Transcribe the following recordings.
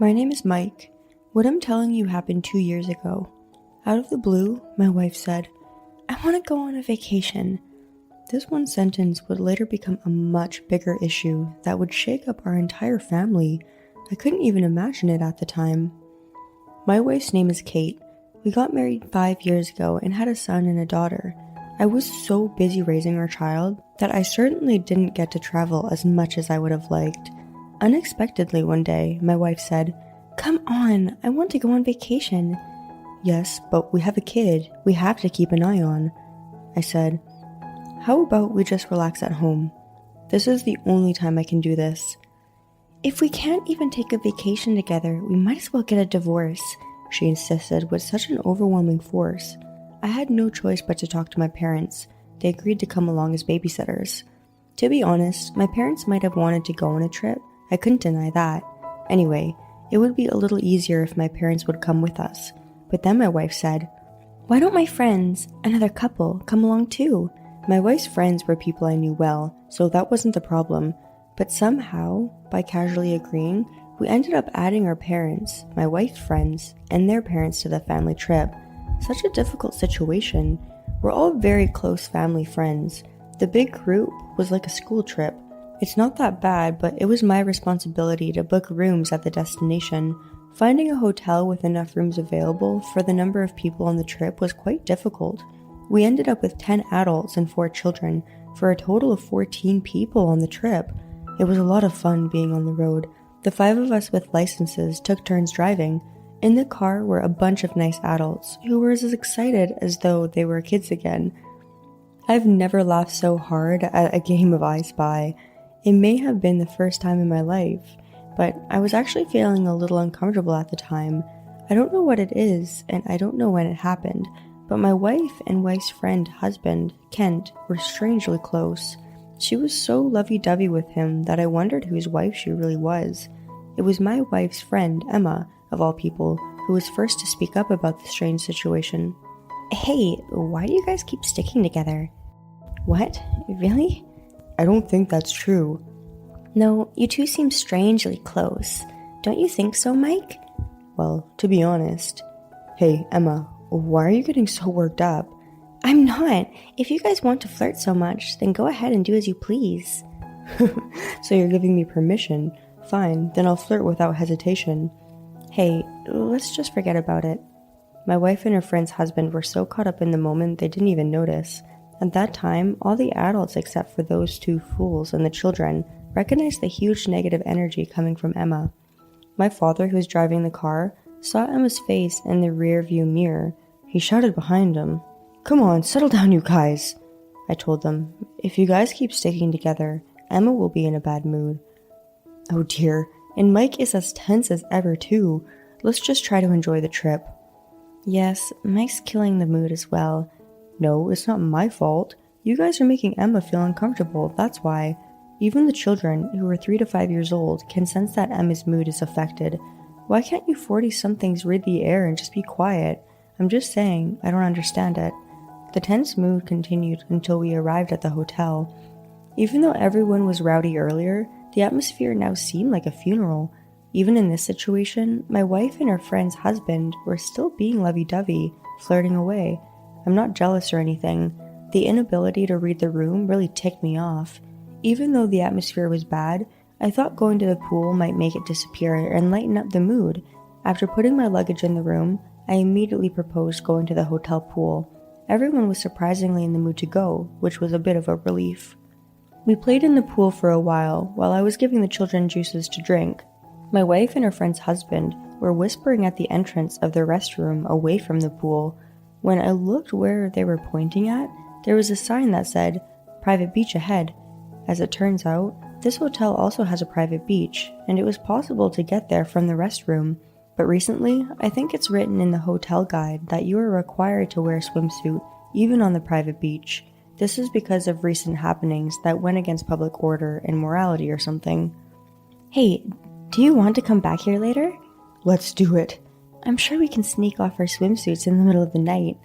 My name is Mike. What I'm telling you happened 2 years ago. Out of the blue, my wife said, "I want to go on a vacation." This one sentence would later become a much bigger issue that would shake up our entire family. I couldn't even imagine it at the time. My wife's name is Kate. We got married 5 years ago and had a son and a daughter. I was so busy raising our child that I certainly didn't get to travel as much as I would have liked. Unexpectedly one day, my wife said, "Come on, I want to go on vacation." "Yes, but we have a kid we have to keep an eye on." I said, "How about we just relax at home? This is the only time I can do this." "If we can't even take a vacation together, we might as well get a divorce," she insisted with such an overwhelming force. I had no choice but to talk to my parents. They agreed to come along as babysitters. To be honest, my parents might have wanted to go on a trip. I couldn't deny that. Anyway, it would be a little easier if my parents would come with us. But then my wife said, "Why don't my friends, another couple, come along too?" My wife's friends were people I knew well, so that wasn't the problem. But somehow, by casually agreeing, we ended up adding our parents, my wife's friends, and their parents to the family trip. Such a difficult situation. We're all very close family friends. The big group was like a school trip. It's not that bad, but it was my responsibility to book rooms at the destination. Finding a hotel with enough rooms available for the number of people on the trip was quite difficult. We ended up with 10 adults and 4 children, for a total of 14 people on the trip. It was a lot of fun being on the road. The 5 of us with licenses took turns driving. In the car were a bunch of nice adults who were as excited as though they were kids again. I've never laughed so hard at a game of I Spy. It may have been the first time in my life, but I was actually feeling a little uncomfortable at the time. I don't know what it is, and I don't know when it happened, but my wife and wife's friend husband, Kent, were strangely close. She was so lovey-dovey with him that I wondered whose wife she really was. It was my wife's friend, Emma, of all people, who was first to speak up about the strange situation. "Hey, why do you guys keep sticking together?" "What? Really?" "I don't think that's true." "No, you two seem strangely close. Don't you think so, Mike?" "Well, to be honest." "Hey, Emma, why are you getting so worked up?" "I'm not. If you guys want to flirt so much, then go ahead and do as you please." "So you're giving me permission? Fine, then I'll flirt without hesitation." "Hey, let's just forget about it." My wife and her friend's husband were so caught up in the moment they didn't even notice. At that time, all the adults except for those 2 fools and the children recognized the huge negative energy coming from Emma. My father, who was driving the car, saw Emma's face in the rear view mirror. He shouted behind him, "Come on, settle down, you guys." I told them, "If you guys keep sticking together, Emma will be in a bad mood." Oh dear, and Mike is as tense as ever too. Let's just try to enjoy the trip. Yes, Mike's killing the mood as well. No, it's not my fault. You guys are making Emma feel uncomfortable, that's why. Even the children, who are 3 to 5 years old, can sense that Emma's mood is affected. Why can't you 40-somethings read the air and just be quiet? I'm just saying, I don't understand it. The tense mood continued until we arrived at the hotel. Even though everyone was rowdy earlier, the atmosphere now seemed like a funeral. Even in this situation, my wife and her friend's husband were still being lovey-dovey, flirting away. I'm not jealous or anything. The inability to read the room really ticked me off. Even though the atmosphere was bad, I thought going to the pool might make it disappear and lighten up the mood. After putting my luggage in the room, I immediately proposed going to the hotel pool. Everyone was surprisingly in the mood to go, which was a bit of a relief. We played in the pool for a while I was giving the children juices to drink. My wife and her friend's husband were whispering at the entrance of their restroom away from the pool. When I looked where they were pointing at, there was a sign that said, "Private beach ahead." As it turns out, this hotel also has a private beach, and it was possible to get there from the restroom. But recently, I think it's written in the hotel guide that you are required to wear a swimsuit, even on the private beach. This is because of recent happenings that went against public order and morality or something. "Hey, do you want to come back here later?" "Let's do it." "I'm sure we can sneak off our swimsuits in the middle of the night."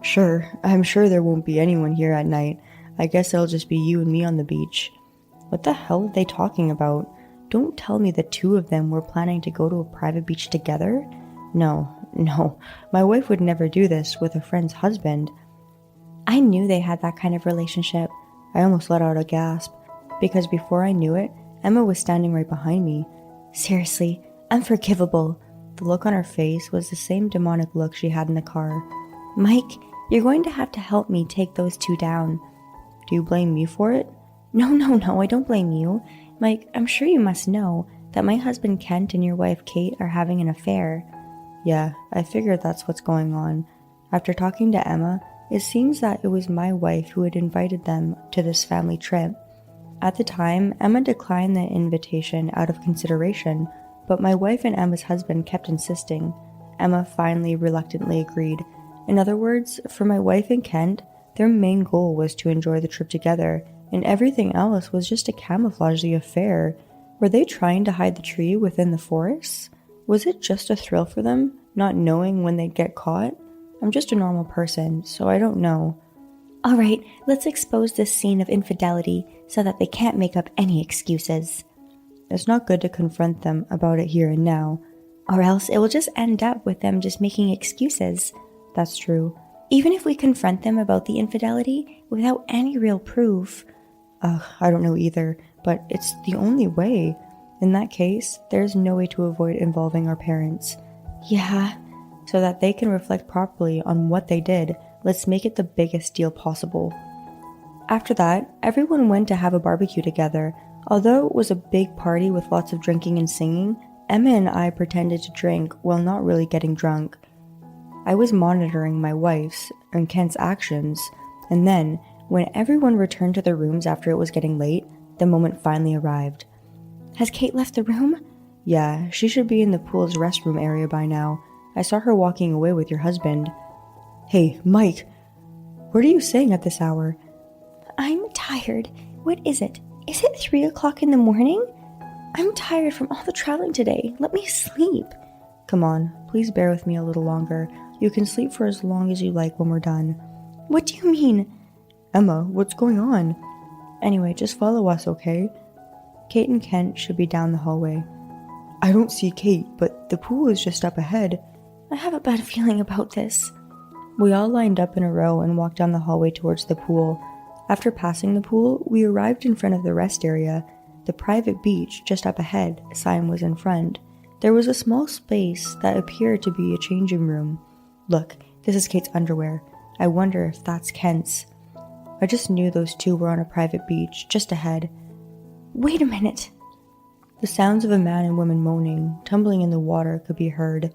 "Sure, I'm sure there won't be anyone here at night. I guess it'll just be you and me on the beach." What the hell are they talking about? don't tell me the two of them were planning to go to a private beach together? No, my wife would never do this with a friend's husband. I knew they had that kind of relationship. I almost let out a gasp, because before I knew it, Emma was standing right behind me. Seriously, unforgivable. The look on her face was the same demonic look she had in the car. Mike, you're going to have to help me take those two down. Do you blame me for it? No, I don't blame you. Mike, I'm sure you must know that my husband Kent and your wife Kate are having an affair. Yeah, I figured that's what's going on. After talking to Emma, it seems that it was my wife who had invited them to this family trip. At the time, Emma declined the invitation out of consideration, but my wife and Emma's husband kept insisting. Emma finally reluctantly agreed. In other words, for my wife and Kent, their main goal was to enjoy the trip together, and everything else was just to camouflage the affair. Were they trying to hide the tree within the forest? Was it just a thrill for them, not knowing when they'd get caught? I'm just a normal person, so I don't know. All right, let's expose this scene of infidelity so that they can't make up any excuses. It's not good to confront them about it here and now, or else it will just end up with them just making excuses. That's true. Even if we confront them about the infidelity without any real proof. I don't know either, but it's the only way. In that case, there's no way to avoid involving our parents. Yeah, so that they can reflect properly on what they did, let's make it the biggest deal possible. After that, everyone went to have a barbecue together. Although it was a big party with lots of drinking and singing, Emma and I pretended to drink while not really getting drunk. I was monitoring my wife's and Kent's actions, and then, when everyone returned to their rooms after it was getting late, the moment finally arrived. Has Kate left the room? Yeah, she should be in the pool's restroom area by now. I saw her walking away with your husband. Hey, Mike, what are you saying at this hour? I'm tired. What is it? Is it 3 o'clock in the morning? I'm tired from all the traveling today. Let me sleep. Come on, please bear with me a little longer. You can sleep for as long as you like when we're done. What do you mean? Emma, what's going on? Anyway, just follow us, okay? Kate and Kent should be down the hallway. I don't see Kate, but the pool is just up ahead. I have a bad feeling about this. We all lined up in a row and walked down the hallway towards the pool. After passing the pool, we arrived in front of the rest area. The private beach just up ahead sign was in front. There was a small space that appeared to be a changing room. Look, this is Kate's underwear. I wonder if that's Kent's. I just knew those two were on a private beach just ahead. Wait a minute. The sounds of a man and woman moaning, tumbling in the water could be heard.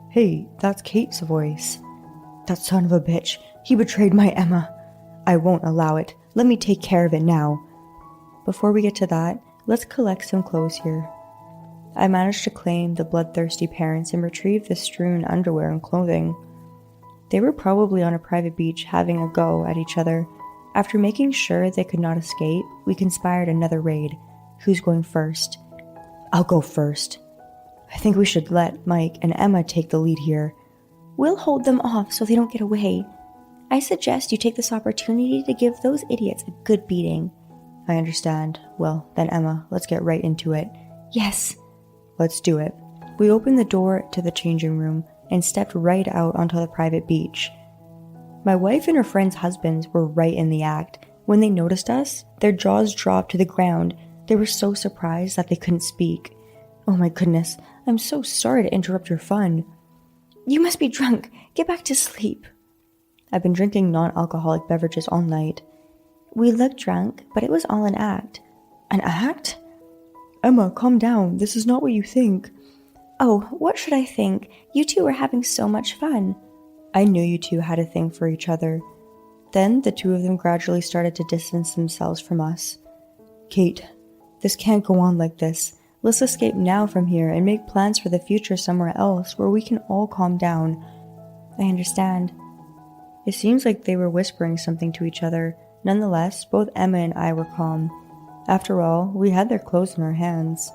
Hey, that's Kate's voice. That son of a bitch. He betrayed my Emma. I won't allow it. Let me take care of it now. Before we get to that, let's collect some clothes here. I managed to claim the bloodthirsty parents and retrieve the strewn underwear and clothing. They were probably on a private beach having a go at each other. After making sure they could not escape, we conspired another raid. Who's going first? I'll go first. I think we should let Mike and Emma take the lead here. We'll hold them off so they don't get away. I suggest you take this opportunity to give those idiots a good beating. I understand. Well, then Emma, let's get right into it. Yes. Let's do it. We opened the door to the changing room and stepped right out onto the private beach. My wife and her friends' husbands were right in the act. When they noticed us, their jaws dropped to the ground. They were so surprised that they couldn't speak. Oh my goodness, I'm so sorry to interrupt your fun. You must be drunk. Get back to sleep. I've been drinking non-alcoholic beverages all night. We looked drunk, but it was all an act. An act? Emma, calm down. This is not what you think. Oh, what should I think? You two were having so much fun. I knew you two had a thing for each other. Then the two of them gradually started to distance themselves from us. Kate, this can't go on like this. Let's escape now from here and make plans for the future somewhere else where we can all calm down. I understand. It seems like they were whispering something to each other. Nonetheless, both Emma and I were calm. After all, we had their clothes in our hands.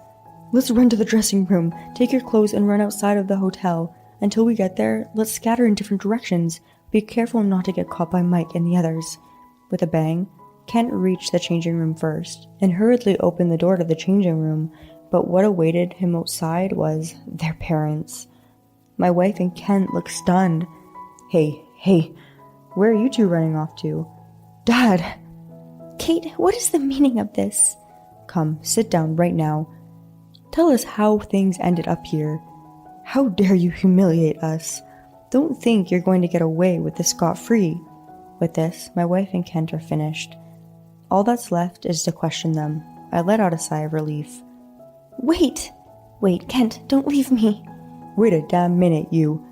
Let's run to the dressing room, take your clothes and run outside of the hotel. Until we get there, let's scatter in different directions. Be careful not to get caught by Mike and the others. With a bang, Kent reached the changing room first and hurriedly opened the door to the changing room. But what awaited him outside was their parents. My wife and Kent looked stunned. Hey, where are you two running off to? Dad! Kate, what is the meaning of this? Come, sit down right now. Tell us how things ended up here. How dare you humiliate us? Don't think you're going to get away with this scot-free. With this, my wife and Kent are finished. All that's left is to question them. I let out a sigh of relief. Wait, Kent, don't leave me. Wait a damn minute, you.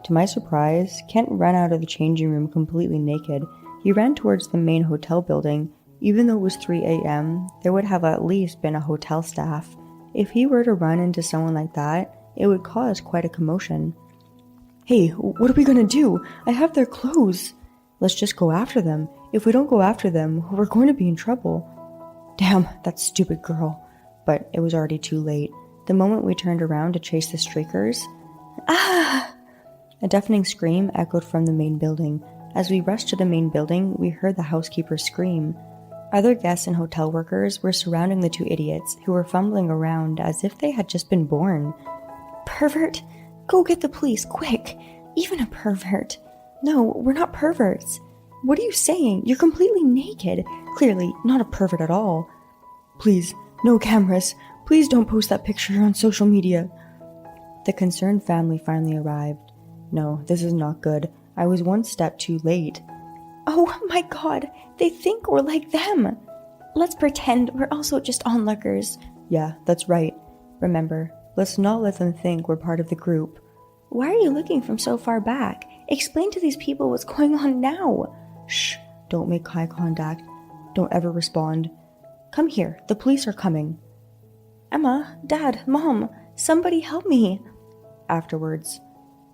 To my surprise, Kent ran out of the changing room completely naked. He ran towards the main hotel building. Even though it was 3 a.m., there would have at least been a hotel staff. If he were to run into someone like that, it would cause quite a commotion. Hey, what are we gonna do? I have their clothes. Let's just go after them. If we don't go after them, we're going to be in trouble. Damn, that stupid girl. But it was already too late. The moment we turned around to chase the streakers, ah! A deafening scream echoed from the main building. As we rushed to the main building, we heard the housekeeper scream. Other guests and hotel workers were surrounding the two idiots, who were fumbling around as if they had just been born. Pervert! Go get the police, quick! Even a pervert! No, we're not perverts. What are you saying? You're completely naked. Clearly, not a pervert at all. Please, no cameras. Please don't post that picture on social media. The concerned family finally arrived. No, this is not good. I was one step too late. Oh my god, they think we're like them. Let's pretend we're also just onlookers. Yeah, that's right. Remember, let's not let them think we're part of the group. Why are you looking from so far back? Explain to these people what's going on now. Shh, don't make eye contact. Don't ever respond. Come here, the police are coming. Emma, Dad, Mom, somebody help me. Afterwards,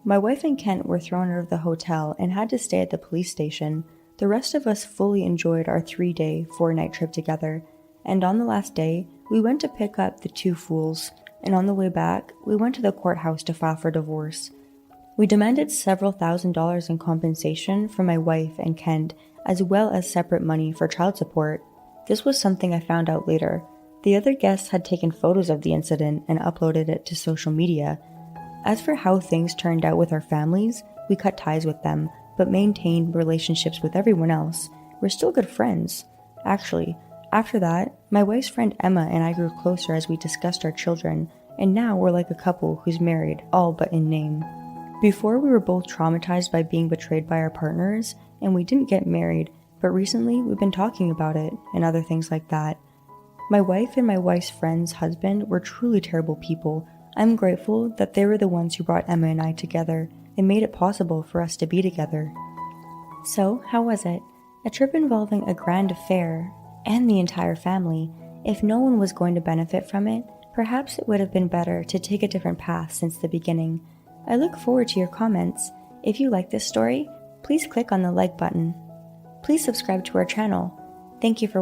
my wife and Kent were thrown out of the hotel and had to stay at the police station. The rest of us fully enjoyed our 3-day, 4-night trip together, and on the last day, we went to pick up the two fools, and on the way back, we went to the courthouse to file for divorce. We demanded several $1,000s in compensation from my wife and Kent, as well as separate money for child support. This was something I found out later. The other guests had taken photos of the incident and uploaded it to social media. As for how things turned out with our families, we cut ties with them, but maintained relationships with everyone else. We're still good friends. Actually, after that, my wife's friend Emma and I grew closer as we discussed our children, and now we're like a couple who's married, all but in name. Before, we were both traumatized by being betrayed by our partners, and we didn't get married, but recently we've been talking about it, and other things like that. My wife and my wife's friend's husband were truly terrible people. I'm grateful that they were the ones who brought Emma and I together and made it possible for us to be together. So, how was it? A trip involving a grand affair and the entire family. If no one was going to benefit from it, perhaps it would have been better to take a different path since the beginning. I look forward to your comments. If you like this story, please click on the like button. Please subscribe to our channel. Thank you for watching.